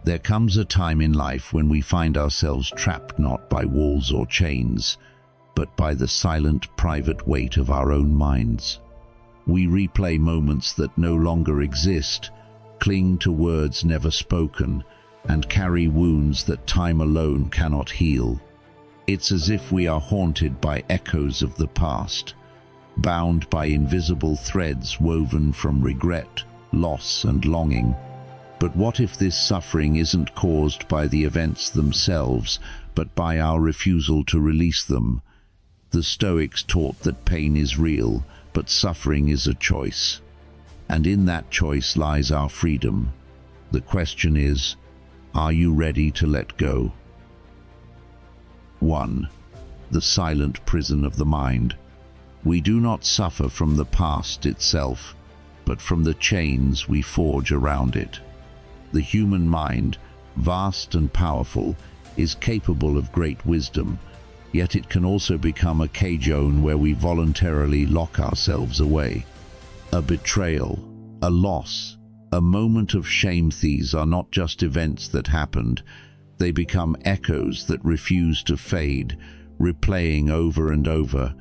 There comes a time in life when we find ourselves trapped not by walls or chains, but by the silent, private weight of our own minds. We replay moments that no longer exist, cling to words never spoken, and carry wounds that time alone cannot heal. It's as if we are haunted by echoes of the past, bound by invisible threads woven from regret, loss, and longing. But what if this suffering isn't caused by the events themselves, but by our refusal to release them? The Stoics taught that pain is real, but suffering is a choice. And in that choice lies our freedom. The question is, are you ready to let go? 1. The silent prison of the mind. We do not suffer from the past itself, but from the chains we forge around it. The human mind, vast and powerful, is capable of great wisdom, yet it can also become a cage-zone where we voluntarily lock ourselves away. A betrayal, a loss, a moment of shame. These are not just events that happened, they become echoes that refuse to fade, replaying over and over,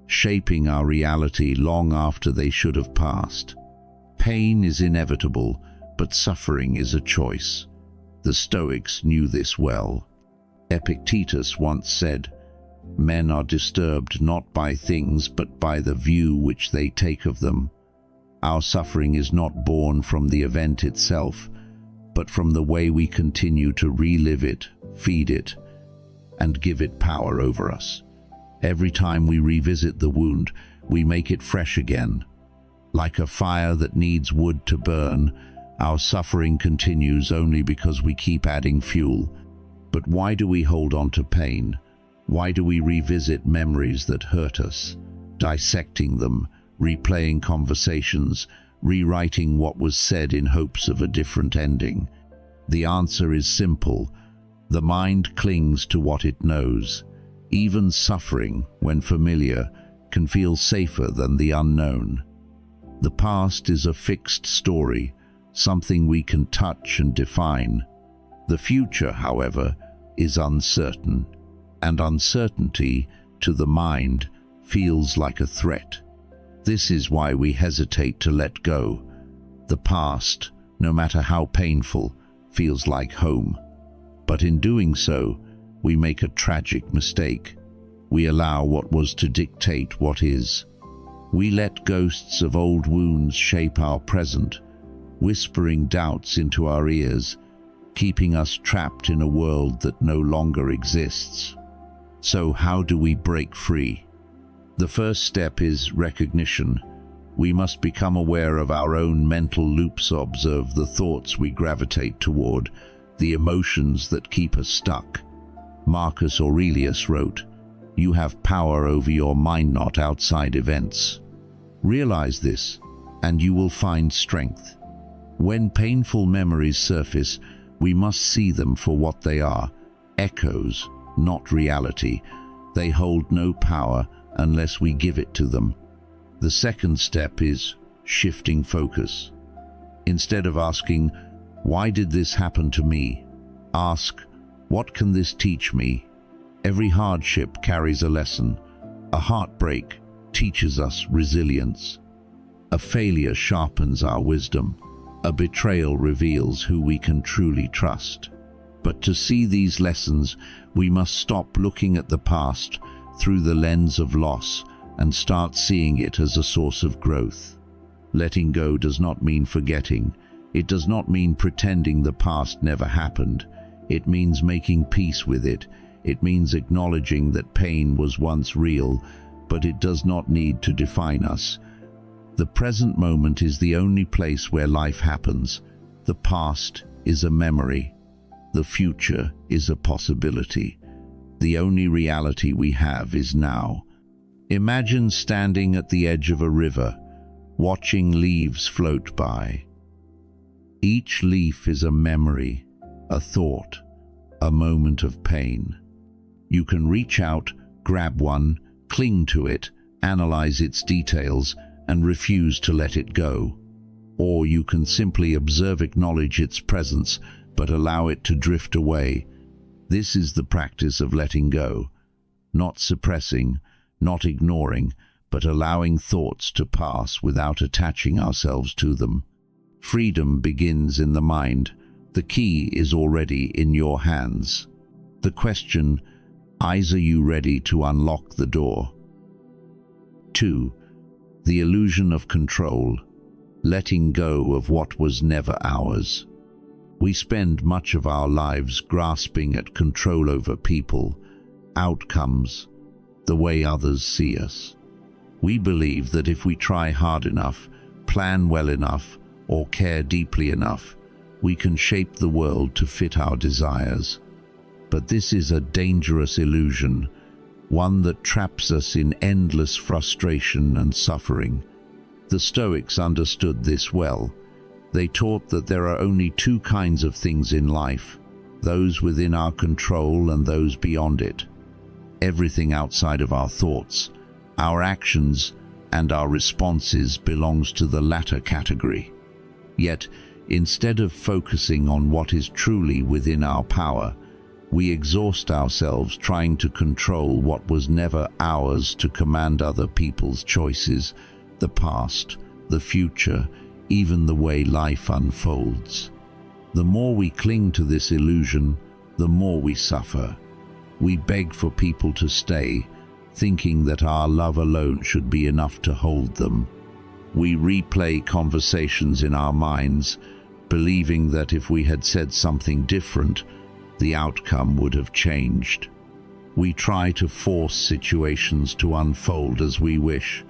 shaping our reality long after they should have passed. Pain is inevitable, but suffering is a choice. The Stoics knew this well. Epictetus once said, "Men are disturbed not by things but by the view which they take of them." Our suffering is not born from the event itself, but from the way we continue to relive it, feed it, and give it power over us. Every time we revisit the wound, we make it fresh again. Like a fire that needs wood to burn, our suffering continues only because we keep adding fuel. But why do we hold on to pain? Why do we revisit memories that hurt us, dissecting them, replaying conversations, rewriting what was said in hopes of a different ending? The answer is simple. The mind clings to what it knows. Even suffering, when familiar, can feel safer than the unknown. The past is a fixed story, something we can touch and define. The future, however, is uncertain, and uncertainty, to the mind, feels like a threat. This is why we hesitate to let go. The past, no matter how painful, feels like home. But in doing so, we make a tragic mistake. We allow what was to dictate what is. We let ghosts of old wounds shape our present, whispering doubts into our ears, keeping us trapped in a world that no longer exists. So how do we break free? The first step is recognition. We must become aware of our own mental loops, observe the thoughts we gravitate toward, the emotions that keep us stuck. Marcus Aurelius wrote, "You have power over your mind, not outside events." Realize this, and you will find strength. When painful memories surface, we must see them for what they are, echoes, not reality. They hold no power unless we give it to them. The second step is shifting focus. Instead of asking, "Why did this happen to me?" ask, "What can this teach me?" Every hardship carries a lesson. A heartbreak teaches us resilience. A failure sharpens our wisdom. A betrayal reveals who we can truly trust. But to see these lessons, we must stop looking at the past through the lens of loss and start seeing it as a source of growth. Letting go does not mean forgetting. It does not mean pretending the past never happened. It means making peace with it. It means acknowledging that pain was once real, but it does not need to define us. The present moment is the only place where life happens. The past is a memory. The future is a possibility. The only reality we have is now. Imagine standing at the edge of a river, watching leaves float by. Each leaf is a memory, a thought, a moment of pain. You can reach out, grab one, cling to it, analyze its details, and refuse to let it go. Or you can simply observe, acknowledge its presence, but allow it to drift away. This is the practice of letting go, not suppressing, not ignoring, but allowing thoughts to pass without attaching ourselves to them. Freedom begins in the mind. The key is already in your hands. The question is, are you ready to unlock the door? 2. The illusion of control. Letting go of what was never ours. We spend much of our lives grasping at control over people, outcomes, the way others see us. We believe that if we try hard enough, plan well enough, or care deeply enough, we can shape the world to fit our desires. But this is a dangerous illusion, one that traps us in endless frustration and suffering. The Stoics understood this well. They taught that there are only two kinds of things in life, those within our control and those beyond it. Everything outside of our thoughts, our actions, and our responses belongs to the latter category. Yet, instead of focusing on what is truly within our power, we exhaust ourselves trying to control what was never ours to command other people's choices, the past, the future, even the way life unfolds. The more we cling to this illusion, the more we suffer. We beg for people to stay, thinking that our love alone should be enough to hold them. We replay conversations in our minds, believing that if we had said something different, the outcome would have changed. We try to force situations to unfold as we wish,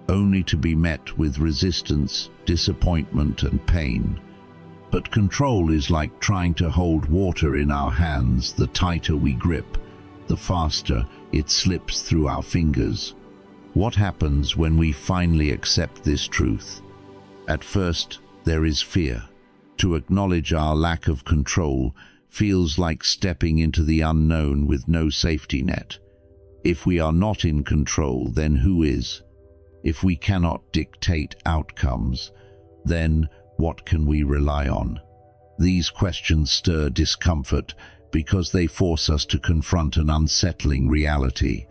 only to be met with resistance, disappointment, and pain. But control is like trying to hold water in our hands. The tighter we grip, the faster it slips through our fingers. What happens when we finally accept this truth? At first, there is fear. To acknowledge our lack of control feels like stepping into the unknown with no safety net. If we are not in control, then who is? If we cannot dictate outcomes, then what can we rely on? These questions stir discomfort because they force us to confront an unsettling reality.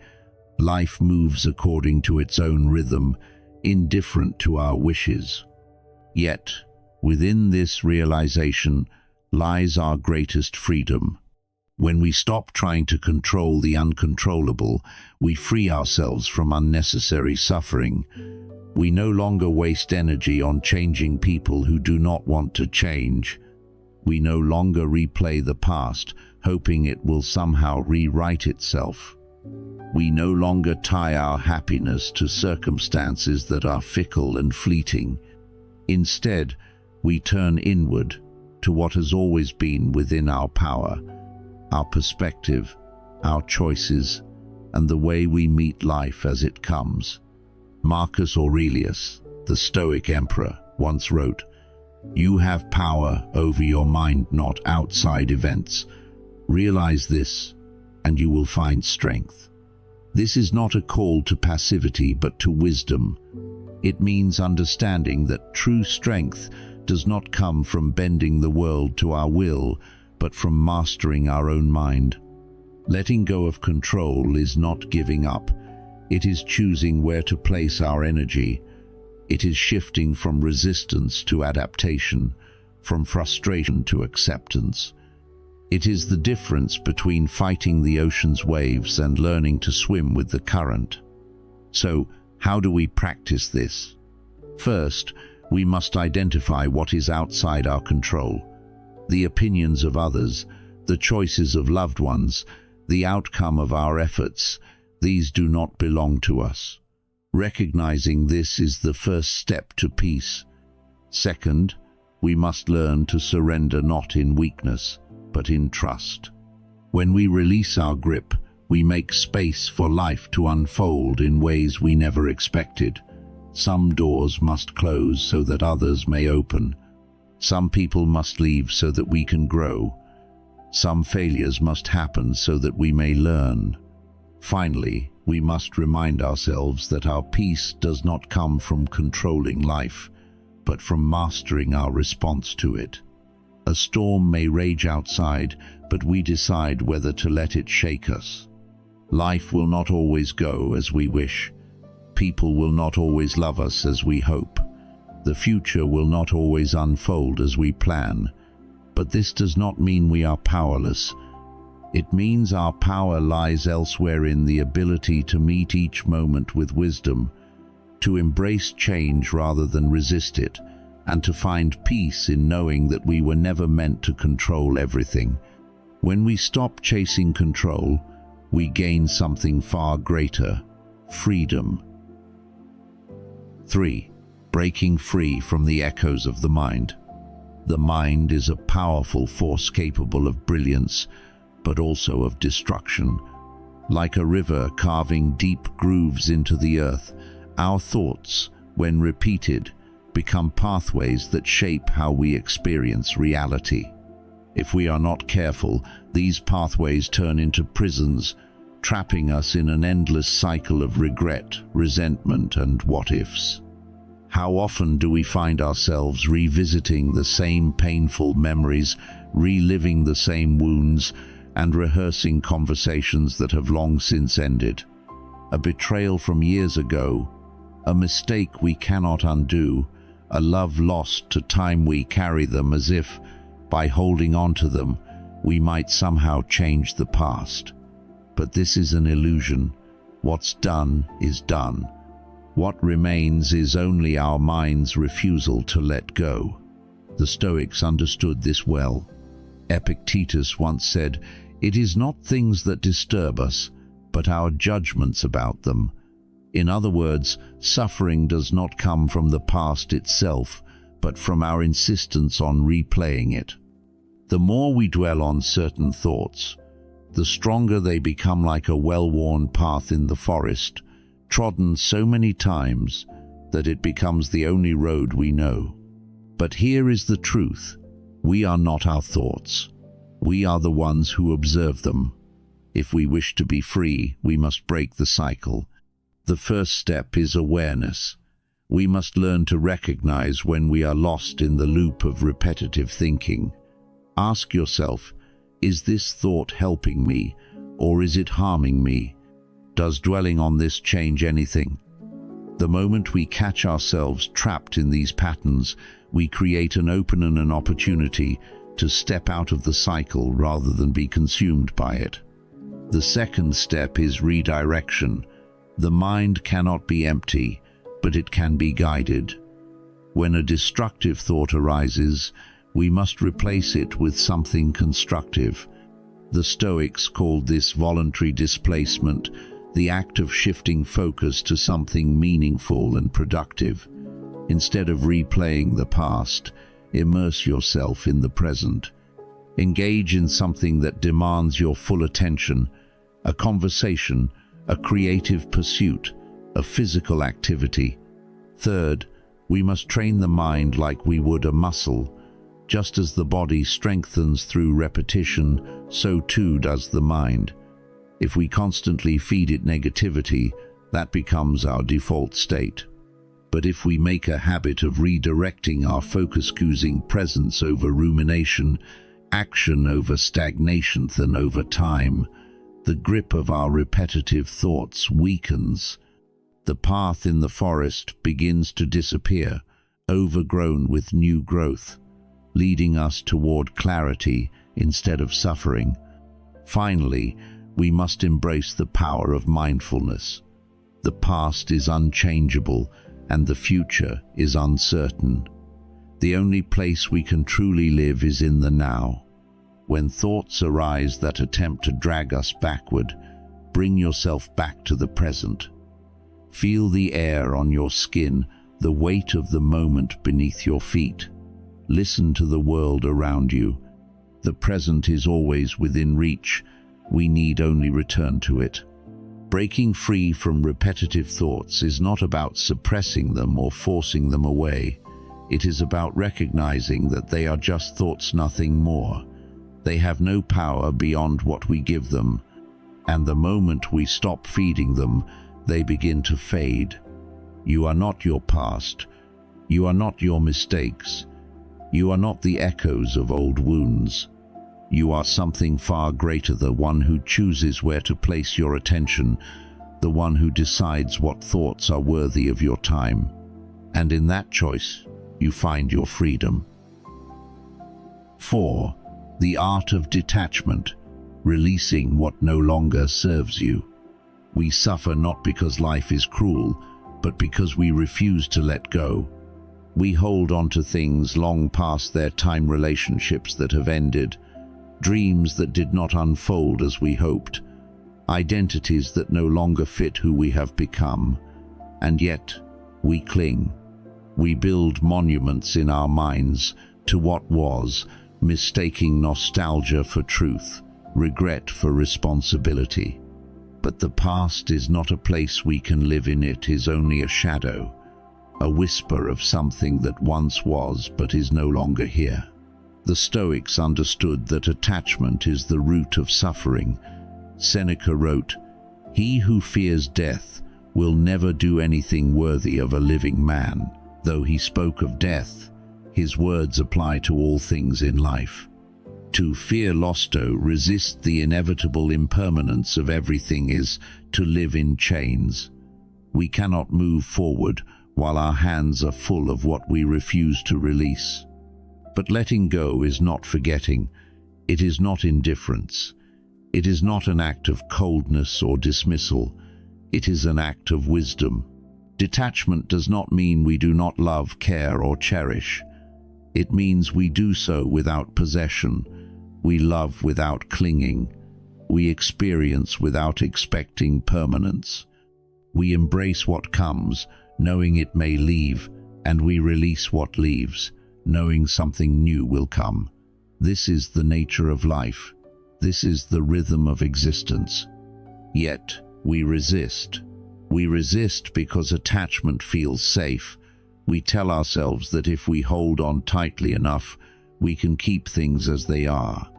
Life moves according to its own rhythm, indifferent to our wishes. Yet, within this realization lies our greatest freedom. When we stop trying to control the uncontrollable, we free ourselves from unnecessary suffering. We no longer waste energy on changing people who do not want to change. We no longer replay the past, hoping it will somehow rewrite itself. We no longer tie our happiness to circumstances that are fickle and fleeting. Instead, we turn inward to what has always been within our power, our perspective, our choices, and the way we meet life as it comes. Marcus Aurelius, the Stoic emperor, once wrote, "You have power over your mind, not outside events. Realize this, and you will find strength." This is not a call to passivity, but to wisdom. It means understanding that true strength does not come from bending the world to our will, but from mastering our own mind. Letting go of control is not giving up. It is choosing where to place our energy. It is shifting from resistance to adaptation, from frustration to acceptance. It is the difference between fighting the ocean's waves and learning to swim with the current. So, how do we practice this? First, we must identify what is outside our control. The opinions of others, the choices of loved ones, the outcome of our efforts, these do not belong to us. Recognizing this is the first step to peace. Second, we must learn to surrender not in weakness, but in trust. When we release our grip, we make space for life to unfold in ways we never expected. Some doors must close so that others may open. Some people must leave so that we can grow. Some failures must happen so that we may learn. Finally, we must remind ourselves that our peace does not come from controlling life, but from mastering our response to it. A storm may rage outside, but we decide whether to let it shake us. Life will not always go as we wish. People will not always love us as we hope. The future will not always unfold as we plan. But this does not mean we are powerless. It means our power lies elsewhere, in the ability to meet each moment with wisdom, to embrace change rather than resist it, and to find peace in knowing that we were never meant to control everything. When we stop chasing control, we gain something far greater: freedom. 3. Breaking free from the echoes of the mind. The mind is a powerful force capable of brilliance, but also of destruction. Like a river carving deep grooves into the earth, our thoughts, when repeated, become pathways that shape how we experience reality. If we are not careful, these pathways turn into prisons, trapping us in an endless cycle of regret, resentment, and what-ifs. How often do we find ourselves revisiting the same painful memories, reliving the same wounds, and rehearsing conversations that have long since ended? A betrayal from years ago, a mistake we cannot undo, a love lost to time. We carry them as if, by holding on to them, we might somehow change the past. But this is an illusion. What's done is done. What remains is only our mind's refusal to let go. The Stoics understood this well. Epictetus once said, "It is not things that disturb us, but our judgments about them." In other words, suffering does not come from the past itself, but from our insistence on replaying it. The more we dwell on certain thoughts, the stronger they become, like a well-worn path in the forest, trodden so many times that it becomes the only road we know. But here is the truth: we are not our thoughts. We are the ones who observe them. If we wish to be free, we must break the cycle. The first step is awareness. We must learn to recognize when we are lost in the loop of repetitive thinking. Ask yourself, is this thought helping me, or is it harming me? Does dwelling on this change anything? The moment we catch ourselves trapped in these patterns, we create an opening, an opportunity to step out of the cycle rather than be consumed by it. The second step is redirection. The mind cannot be empty, but it can be guided. When a destructive thought arises, we must replace it with something constructive. The Stoics called this voluntary displacement, the act of shifting focus to something meaningful and productive. Instead of replaying the past, immerse yourself in the present. Engage in something that demands your full attention: a conversation, a creative pursuit, a physical activity. Third, we must train the mind like we would a muscle. Just as the body strengthens through repetition, so too does the mind. If we constantly feed it negativity, that becomes our default state. But if we make a habit of redirecting our focus, choosing presence over rumination, action over stagnation, then over time, the grip of our repetitive thoughts weakens. The path in the forest begins to disappear, overgrown with new growth, leading us toward clarity instead of suffering. Finally, we must embrace the power of mindfulness. The past is unchangeable, and the future is uncertain. The only place we can truly live is in the now. When thoughts arise that attempt to drag us backward, bring yourself back to the present. Feel the air on your skin, the weight of the moment beneath your feet. Listen to the world around you. The present is always within reach. We need only return to it. Breaking free from repetitive thoughts is not about suppressing them or forcing them away. It is about recognizing that they are just thoughts, nothing more. They have no power beyond what we give them, and the moment we stop feeding them, they begin to fade. You are not your past. You are not your mistakes. You are not the echoes of old wounds. You are something far greater, the one who chooses where to place your attention, the one who decides what thoughts are worthy of your time. And in that choice, you find your freedom. 4. The art of detachment, releasing what no longer serves you. We suffer not because life is cruel, but because we refuse to let go. We hold on to things long past their time, relationships that have ended, dreams that did not unfold as we hoped, identities that no longer fit who we have become. And yet, we cling. We build monuments in our minds to what was, mistaking nostalgia for truth, regret for responsibility. But the past is not a place we can live in. It is only a shadow, a whisper of something that once was but is no longer here. The Stoics understood that attachment is the root of suffering. Seneca wrote, "He who fears death will never do anything worthy of a living man." Though he spoke of death, his words apply to all things in life. To fear losto, resist the inevitable impermanence of everything, is to live in chains. We cannot move forward while our hands are full of what we refuse to release. But letting go is not forgetting. It is not indifference. It is not an act of coldness or dismissal. It is an act of wisdom. Detachment does not mean we do not love, care, or cherish. It means we do so without possession. We love without clinging. We experience without expecting permanence. We embrace what comes, knowing it may leave, and we release what leaves, knowing something new will come. This is the nature of life. This is the rhythm of existence. Yet, we resist. We resist because attachment feels safe. We tell ourselves that if we hold on tightly enough, we can keep things as they are.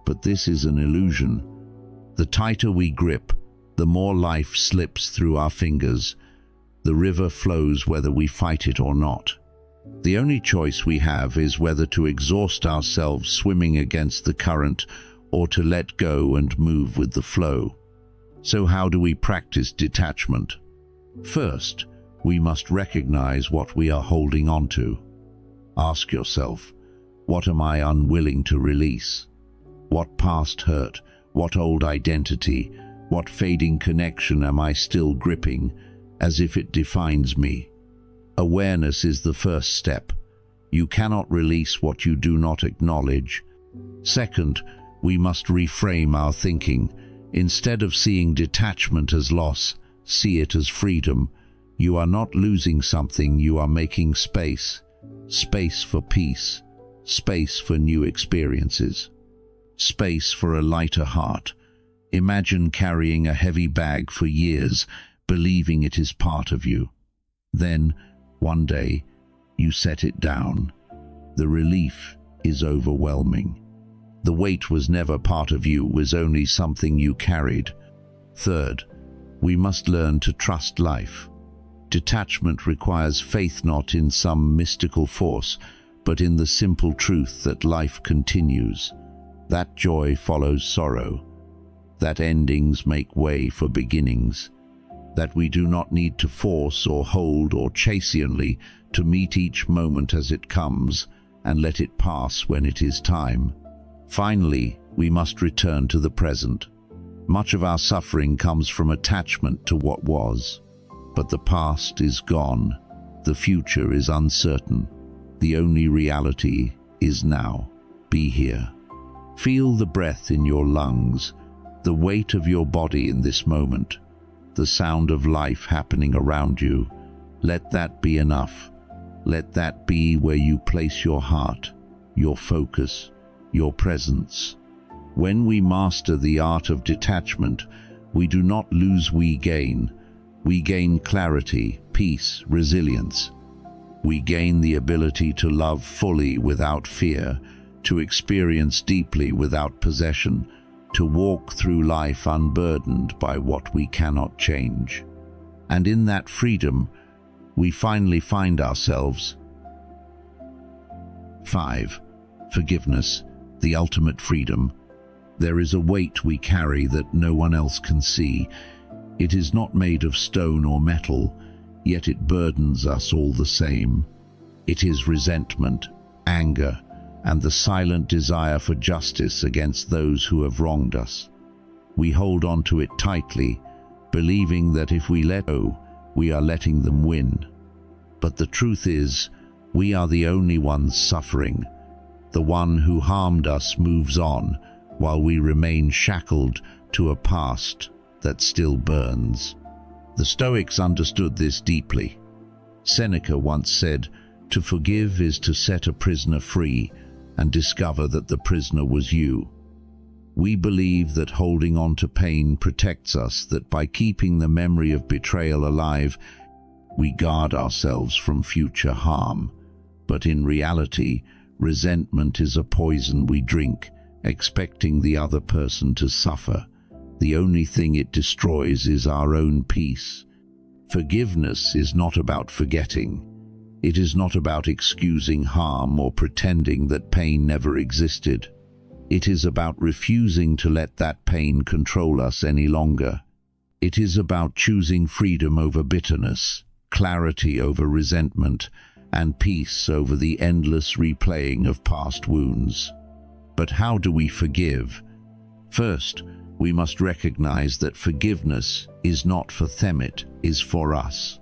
But this is an illusion. The tighter we grip, the more life slips through our fingers. The river flows whether we fight it or not. The only choice we have is whether to exhaust ourselves swimming against the current or to let go and move with the flow. So how do we practice detachment? First, we must recognize what we are holding on to. Ask yourself, what am I unwilling to release? What past hurt, what old identity, what fading connection am I still gripping as if it defines me? Awareness is the first step. You cannot release what you do not acknowledge. Second, we must reframe our thinking. Instead of seeing detachment as loss, see it as freedom. You are not losing something, you are making space. Space for peace, space for new experiences, space for a lighter heart. Imagine carrying a heavy bag for years, believing it is part of you. Then, one day, you set it down. The relief is overwhelming. The weight was never part of you, was only something you carried. Third, we must learn to trust life. Detachment requires faith not in some mystical force, but in the simple truth that life continues, that joy follows sorrow, that endings make way for beginnings, that we do not need to force or hold or chase only to meet each moment as it comes and let it pass when it is time. Finally, we must return to the present. Much of our suffering comes from attachment to what was. But the past is gone. The future is uncertain. The only reality is now. Be here. Feel the breath in your lungs, the weight of your body in this moment, the sound of life happening around you. Let that be enough. Let that be where you place your heart, your focus, your presence. When we master the art of detachment, we do not lose, we gain. We gain clarity, peace, resilience. We gain the ability to love fully without fear, to experience deeply without possession, to walk through life unburdened by what we cannot change. And in that freedom, we finally find ourselves 5. Forgiveness, the ultimate freedom. There is a weight we carry that no one else can see. It is not made of stone or metal, yet it burdens us all the same. It is resentment, anger, and the silent desire for justice against those who have wronged us. We hold on to it tightly, believing that if we let go, we are letting them win. But the truth is, we are the only ones suffering. The one who harmed us moves on, while we remain shackled to a past that still burns. The Stoics understood this deeply. Seneca once said, "To forgive is to set a prisoner free and discover that the prisoner was you." We believe that holding on to pain protects us, that by keeping the memory of betrayal alive, we guard ourselves from future harm. But in reality, resentment is a poison we drink, expecting the other person to suffer. The only thing it destroys is our own peace. Forgiveness is not about forgetting. It is not about excusing harm or pretending that pain never existed. It is about refusing to let that pain control us any longer. It is about choosing freedom over bitterness, clarity over resentment, and peace over the endless replaying of past wounds. But how do we forgive? First, we must recognize that forgiveness is not for them, it is for us.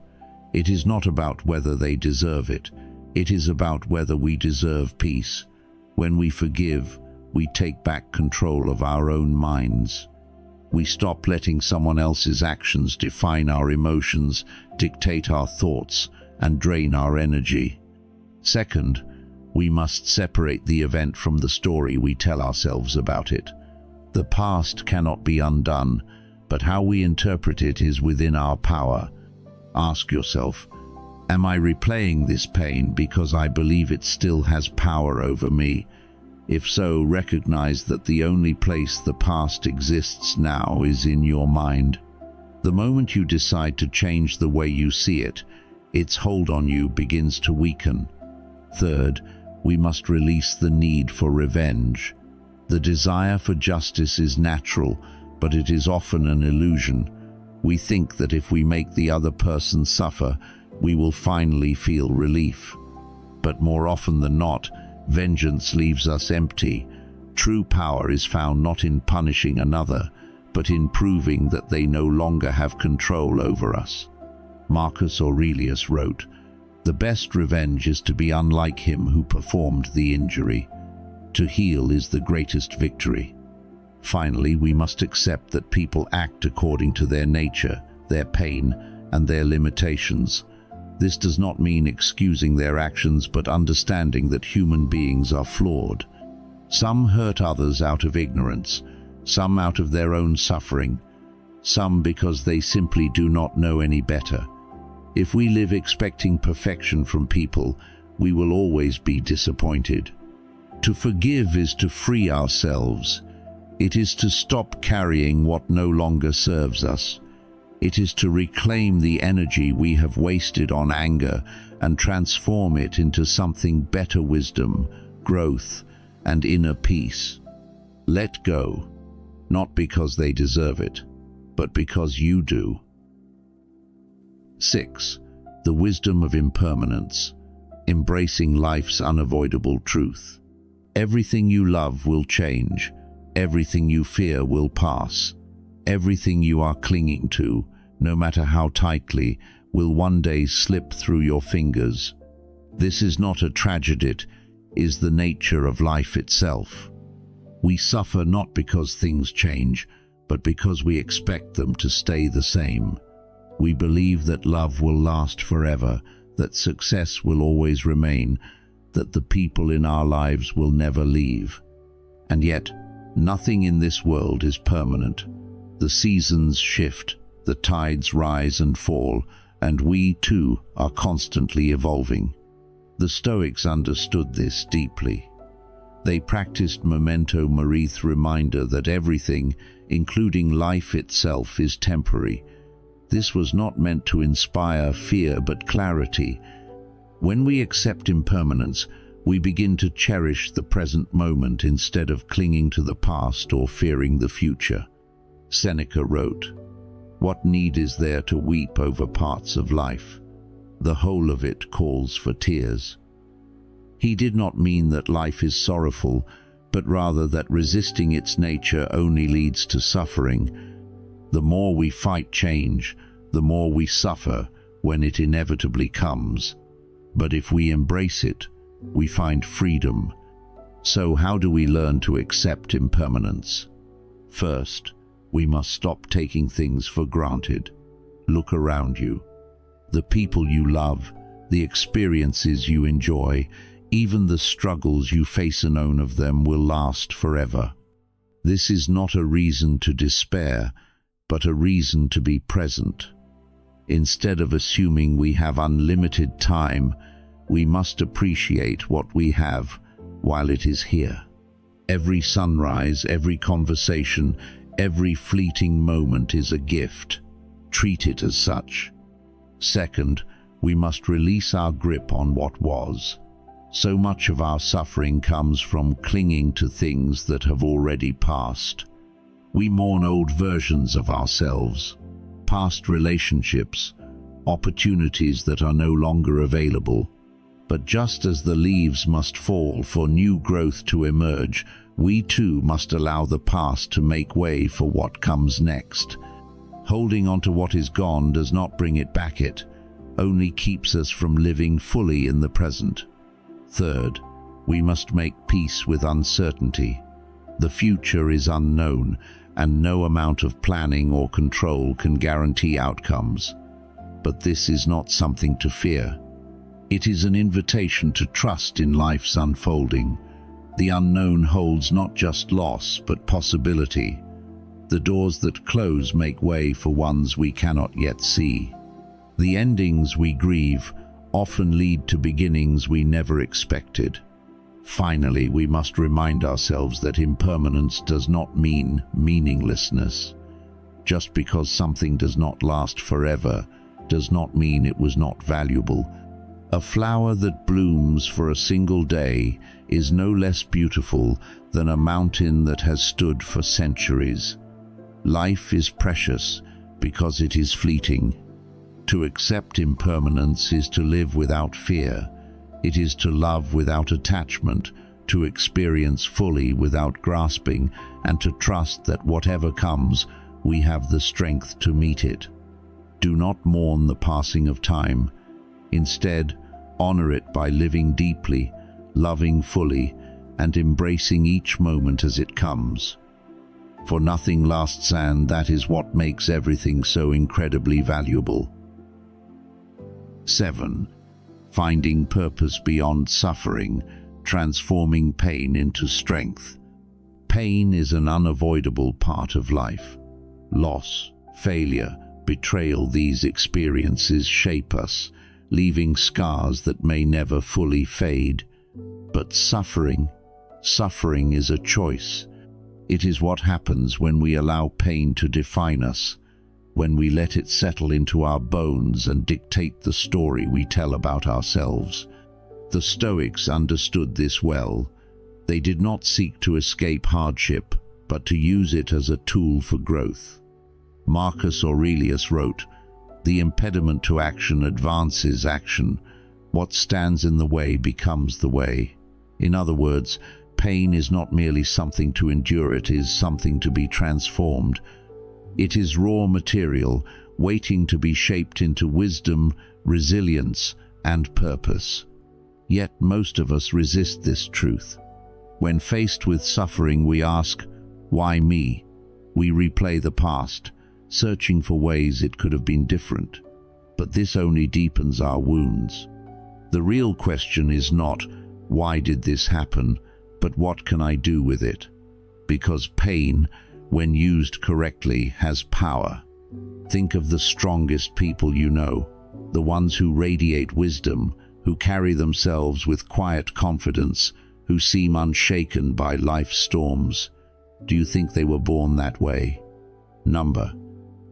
It is not about whether they deserve it. It is about whether we deserve peace. When we forgive, we take back control of our own minds. We stop letting someone else's actions define our emotions, dictate our thoughts, and drain our energy. Second, we must separate the event from the story we tell ourselves about it. The past cannot be undone, but how we interpret it is within our power. Ask yourself, am I replaying this pain because I believe it still has power over me? If so, recognize that the only place the past exists now is in your mind. The moment you decide to change the way you see it, its hold on you begins to weaken. Third, we must release the need for revenge. The desire for justice is natural, but it is often an illusion. We think that if we make the other person suffer, we will finally feel relief. But more often than not, vengeance leaves us empty. True power is found not in punishing another, but in proving that they no longer have control over us. Marcus Aurelius wrote, "The best revenge is to be unlike him who performed the injury. To heal is the greatest victory." Finally, we must accept that people act according to their nature, their pain, and their limitations. This does not mean excusing their actions, but understanding that human beings are flawed. Some hurt others out of ignorance, some out of their own suffering, some because they simply do not know any better. If we live expecting perfection from people, we will always be disappointed. To forgive is to free ourselves. It is to stop carrying what no longer serves us. It is to reclaim the energy we have wasted on anger and transform it into something better: wisdom, growth, and inner peace. Let go, not because they deserve it, but because you do. 6. The wisdom of impermanence, embracing life's unavoidable truth. Everything you love will change. Everything you fear will pass. Everything you are clinging to, no matter how tightly, will one day slip through your fingers. This is not a tragedy, it is the nature of life itself. We suffer not because things change, but because we expect them to stay the same. We believe that love will last forever, that success will always remain, that the people in our lives will never leave. And yet, nothing in this world is permanent. The seasons shift, the tides rise and fall, and we too are constantly evolving. The Stoics understood this deeply. They practiced memento mori, the reminder that everything, including life itself, is temporary. This was not meant to inspire fear but clarity. When we accept impermanence, We begin to cherish the present moment instead of clinging to the past or fearing the future. Seneca wrote, "What need is there to weep over parts of life? The whole of it calls for tears." He did not mean that life is sorrowful, but rather that resisting its nature only leads to suffering. The more we fight change, the more we suffer when it inevitably comes. But if we embrace it, we find freedom. So how do we learn to accept impermanence? First, we must stop taking things for granted. Look around you. The people you love, the experiences you enjoy, even the struggles you face, and none of them will last forever. This is not a reason to despair, but a reason to be present. Instead of assuming we have unlimited time, we must appreciate what we have while it is here. Every sunrise, every conversation, every fleeting moment is a gift. Treat it as such. Second, we must release our grip on what was. So much of our suffering comes from clinging to things that have already passed. We mourn old versions of ourselves, past relationships, opportunities that are no longer available. But just as the leaves must fall for new growth to emerge, we too must allow the past to make way for what comes next. Holding on to what is gone does not bring it back, it only keeps us from living fully in the present. Third, we must make peace with uncertainty. The future is unknown, and no amount of planning or control can guarantee outcomes. But this is not something to fear. It is an invitation to trust in life's unfolding. The unknown holds not just loss, but possibility. The doors that close make way for ones we cannot yet see. The endings we grieve often lead to beginnings we never expected. Finally, we must remind ourselves that impermanence does not mean meaninglessness. Just because something does not last forever does not mean it was not valuable. A flower that blooms for a single day is no less beautiful than a mountain that has stood for centuries. Life is precious because it is fleeting. To accept impermanence is to live without fear. It is to love without attachment, to experience fully without grasping, and to trust that whatever comes, we have the strength to meet it. Do not mourn the passing of time. Instead, honor it by living deeply, loving fully, and embracing each moment as it comes. For nothing lasts, and that is what makes everything so incredibly valuable. 7. Finding purpose beyond suffering, transforming pain into strength. Pain is an unavoidable part of life. Loss, failure, betrayal, these experiences shape us, leaving scars that may never fully fade. But suffering is a choice. It is what happens when we allow pain to define us, when we let it settle into our bones and dictate the story we tell about ourselves. The Stoics understood this well. They did not seek to escape hardship, but to use it as a tool for growth. Marcus Aurelius wrote, "The impediment to action advances action. What stands in the way becomes the way." In other words, pain is not merely something to endure, it is something to be transformed. It is raw material, waiting to be shaped into wisdom, resilience, and purpose. Yet most of us resist this truth. When faced with suffering, we ask, "Why me?" We replay the past, searching for ways it could have been different. But this only deepens our wounds. The real question is not, "Why did this happen?" but "What can I do with it?" Because pain, when used correctly, has power. Think of the strongest people you know, the ones who radiate wisdom, who carry themselves with quiet confidence, who seem unshaken by life's storms. Do you think they were born that way? Number.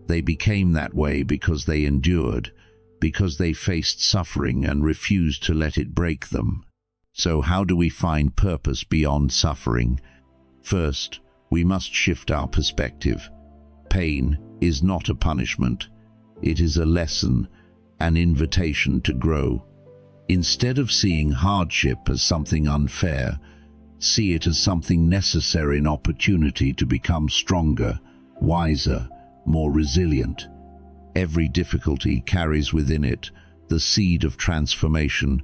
They became that way because they endured, because they faced suffering and refused to let it break them. So how do we find purpose beyond suffering? First, we must shift our perspective. Pain is not a punishment. It is a lesson, an invitation to grow. Instead of seeing hardship as something unfair, see it as something necessary, an opportunity to become stronger, wiser, more resilient. Every difficulty carries within it the seed of transformation,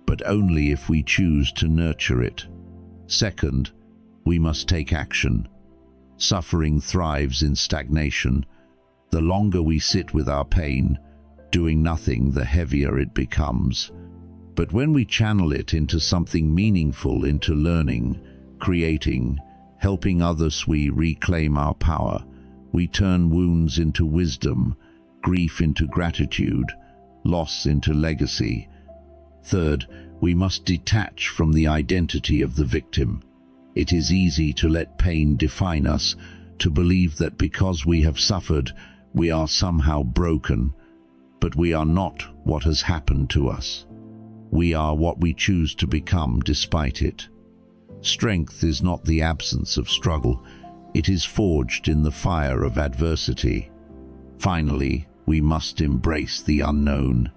but only if we choose to nurture it. Second, we must take action. Suffering thrives in stagnation. The longer we sit with our pain, doing nothing, the heavier it becomes. But when we channel it into something meaningful, into learning, creating, helping others, we reclaim our power. We turn wounds into wisdom, grief into gratitude, loss into legacy. Third, we must detach from the identity of the victim. It is easy to let pain define us, to believe that because we have suffered, we are somehow broken. But we are not what has happened to us. We are what we choose to become despite it. Strength is not the absence of struggle. It is forged in the fire of adversity. Finally, we must embrace the unknown.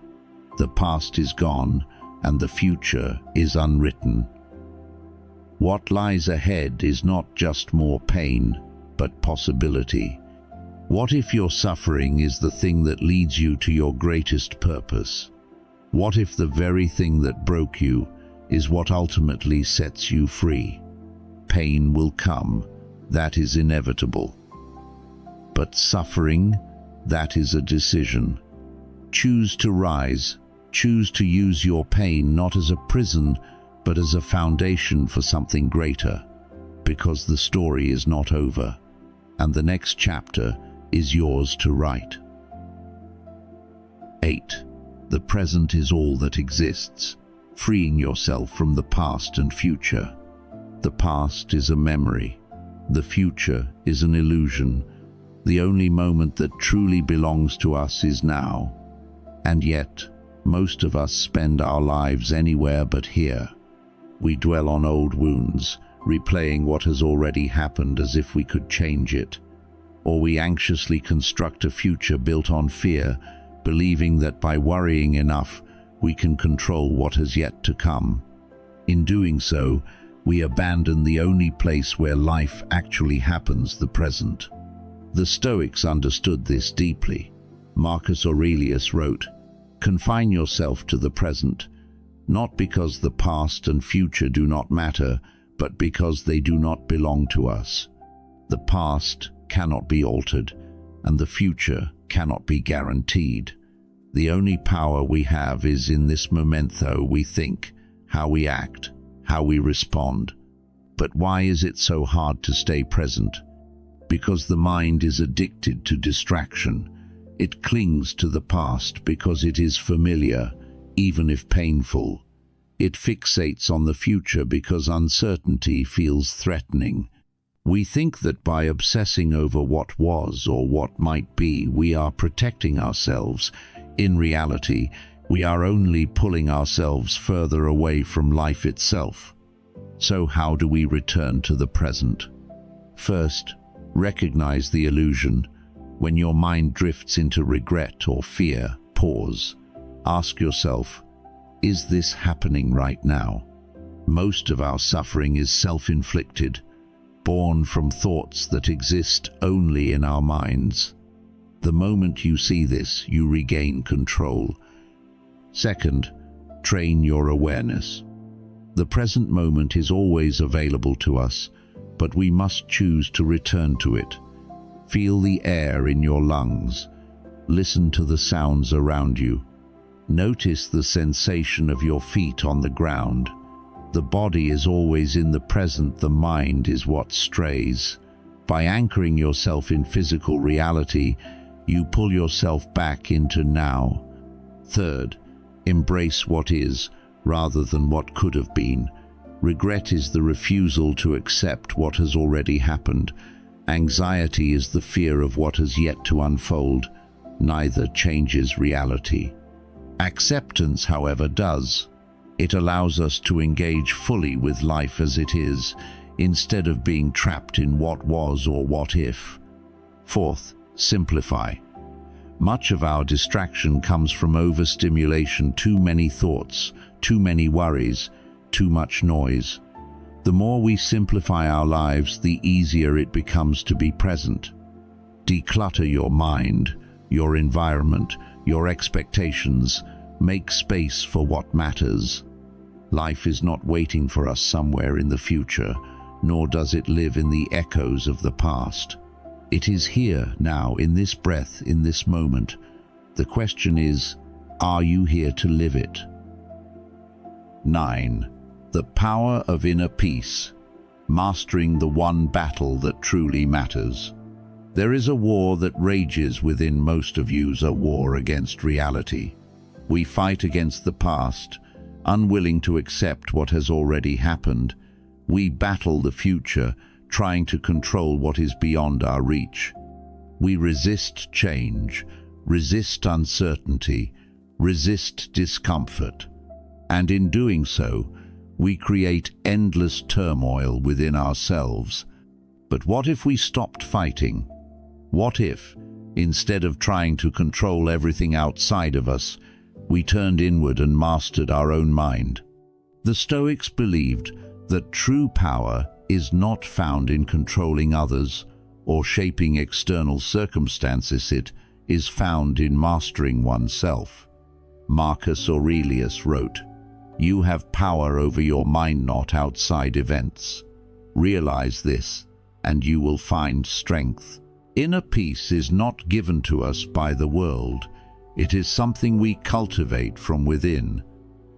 The past is gone, and the future is unwritten. What lies ahead is not just more pain, but possibility. What if your suffering is the thing that leads you to your greatest purpose? What if the very thing that broke you is what ultimately sets you free? Pain will come, that is inevitable. But suffering, that is a decision. Choose to rise, choose to use your pain not as a prison, but as a foundation for something greater, because the story is not over, and the next chapter is yours to write. 8. The present is all that exists, freeing yourself from the past and future. The past is a memory. The future is an illusion. The only moment that truly belongs to us is now. And yet, most of us spend our lives anywhere but here. We dwell on old wounds, replaying what has already happened as if we could change it. Or we anxiously construct a future built on fear, believing that by worrying enough, we can control what has yet to come. In doing so, we abandon the only place where life actually happens, the present. The Stoics understood this deeply. Marcus Aurelius wrote, "Confine yourself to the present, not because the past and future do not matter, but because they do not belong to us. The past cannot be altered, and the future cannot be guaranteed. The only power we have is in this momento. We think, how we act, how we respond. But why is it so hard to stay present? Because the mind is addicted to distraction. It clings to the past because it is familiar, even if painful. It fixates on the future because uncertainty feels threatening. We think that by obsessing over what was or what might be, we are protecting ourselves. In reality, we are only pulling ourselves further away from life itself. So how do we return to the present? First, recognize the illusion. When your mind drifts into regret or fear, pause. Ask yourself, is this happening right now? Most of our suffering is self-inflicted, born from thoughts that exist only in our minds. The moment you see this, you regain control. Second, train your awareness. The present moment is always available to us, but we must choose to return to it. Feel the air in your lungs. Listen to the sounds around you. Notice the sensation of your feet on the ground. The body is always in the present, the mind is what strays. By anchoring yourself in physical reality, you pull yourself back into now. Third, embrace what is, rather than what could have been. Regret is the refusal to accept what has already happened. Anxiety is the fear of what has yet to unfold. Neither changes reality. Acceptance, however, does. It allows us to engage fully with life as it is, instead of being trapped in what was or what if. Fourth, simplify. Much of our distraction comes from overstimulation, too many thoughts, too many worries, too much noise. The more we simplify our lives, the easier it becomes to be present. Declutter your mind, your environment, your expectations. Make space for what matters. Life is not waiting for us somewhere in the future, nor does it live in the echoes of the past. It is here, now, in this breath, in this moment. The question is, are you here to live it? 9. The power of inner peace. Mastering the one battle that truly matters. There is a war that rages within most of you, a war against reality. We fight against the past, unwilling to accept what has already happened. We battle the future, trying to control what is beyond our reach. We resist change, resist uncertainty, resist discomfort. And in doing so, we create endless turmoil within ourselves. But what if we stopped fighting? What if, instead of trying to control everything outside of us, we turned inward and mastered our own mind? The Stoics believed that true power is not found in controlling others or shaping external circumstances. It is found in mastering oneself. Marcus Aurelius wrote, "You have power over your mind, not outside events. Realize this, and you will find strength." Inner peace is not given to us by the world. It is something we cultivate from within.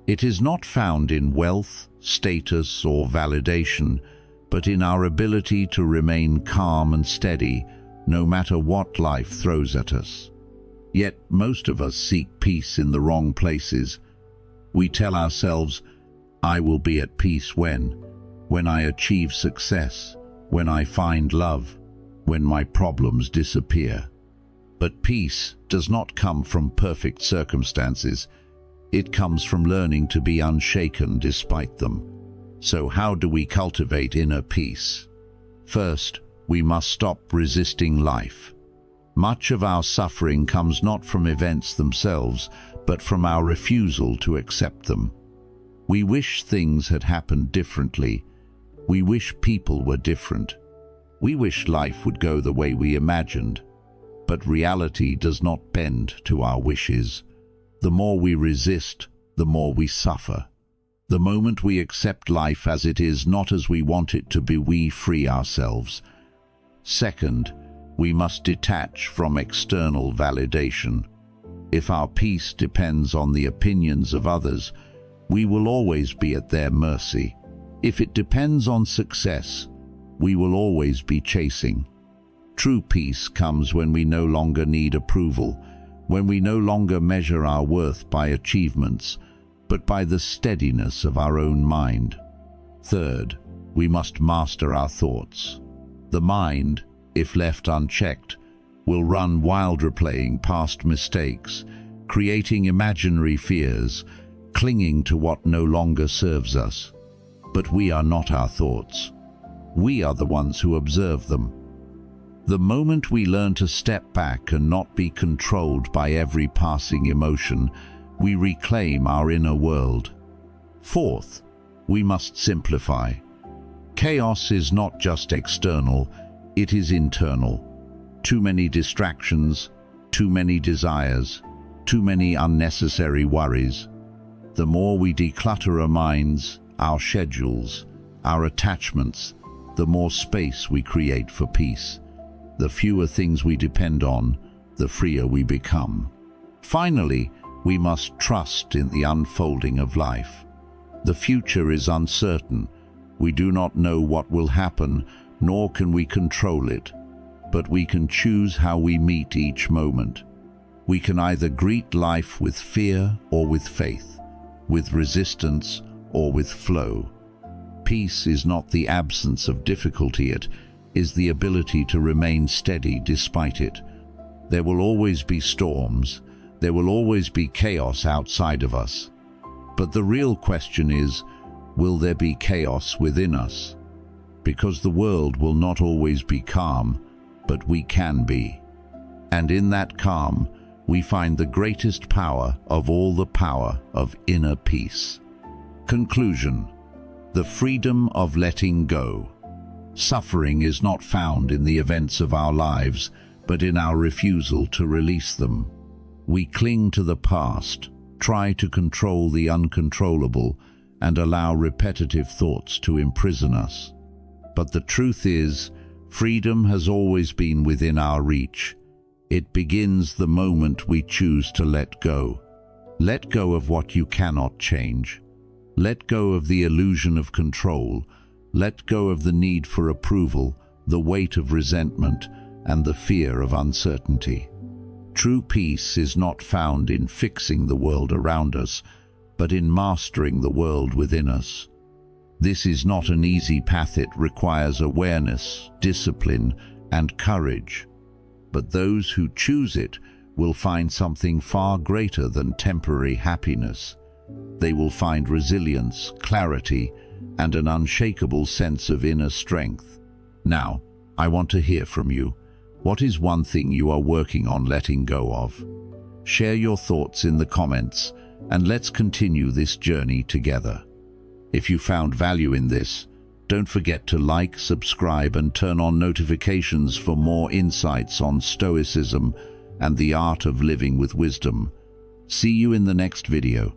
It is not found in wealth, status, or validation, but in our ability to remain calm and steady, no matter what life throws at us. Yet most of us seek peace in the wrong places. We tell ourselves, "I will be at peace when I achieve success, when I find love, when my problems disappear." But peace does not come from perfect circumstances. It comes from learning to be unshaken despite them. So how do we cultivate inner peace? First, we must stop resisting life. Much of our suffering comes not from events themselves, but from our refusal to accept them. We wish things had happened differently. We wish people were different. We wish life would go the way we imagined. But reality does not bend to our wishes. The more we resist, the more we suffer. The moment we accept life as it is, not as we want it to be, we free ourselves. Second, we must detach from external validation. If our peace depends on the opinions of others, we will always be at their mercy. If it depends on success, we will always be chasing. True peace comes when we no longer need approval, when we no longer measure our worth by achievements, but by the steadiness of our own mind. Third, we must master our thoughts. The mind, if left unchecked, will run wild, replaying past mistakes, creating imaginary fears, clinging to what no longer serves us. But we are not our thoughts. We are the ones who observe them. The moment we learn to step back and not be controlled by every passing emotion, we reclaim our inner world. Fourth, we must simplify. Chaos is not just external, it is internal. Too many distractions, too many desires, too many unnecessary worries. The more we declutter our minds, our schedules, our attachments, the more space we create for peace. The fewer things we depend on, the freer we become. Finally, we must trust in the unfolding of life. The future is uncertain. We do not know what will happen, nor can we control it. But we can choose how we meet each moment. We can either greet life with fear or with faith, with resistance or with flow. Peace is not the absence of difficulty, it is the ability to remain steady despite it. There will always be storms, there will always be chaos outside of us. But the real question is, will there be chaos within us? Because the world will not always be calm, but we can be. And in that calm, we find the greatest power of all, the power of inner peace. Conclusion: the freedom of letting go. Suffering is not found in the events of our lives, but in our refusal to release them. We cling to the past, try to control the uncontrollable, and allow repetitive thoughts to imprison us. But the truth is, freedom has always been within our reach. It begins the moment we choose to let go. Let go of what you cannot change. Let go of the illusion of control. Let go of the need for approval, the weight of resentment, and the fear of uncertainty. True peace is not found in fixing the world around us, but in mastering the world within us. This is not an easy path. It requires awareness, discipline, and courage. But those who choose it will find something far greater than temporary happiness. They will find resilience, clarity, and an unshakable sense of inner strength. Now, I want to hear from you. What is one thing you are working on letting go of? Share your thoughts in the comments, and let's continue this journey together. If you found value in this, don't forget to like, subscribe, and turn on notifications for more insights on Stoicism and the art of living with wisdom. See you in the next video.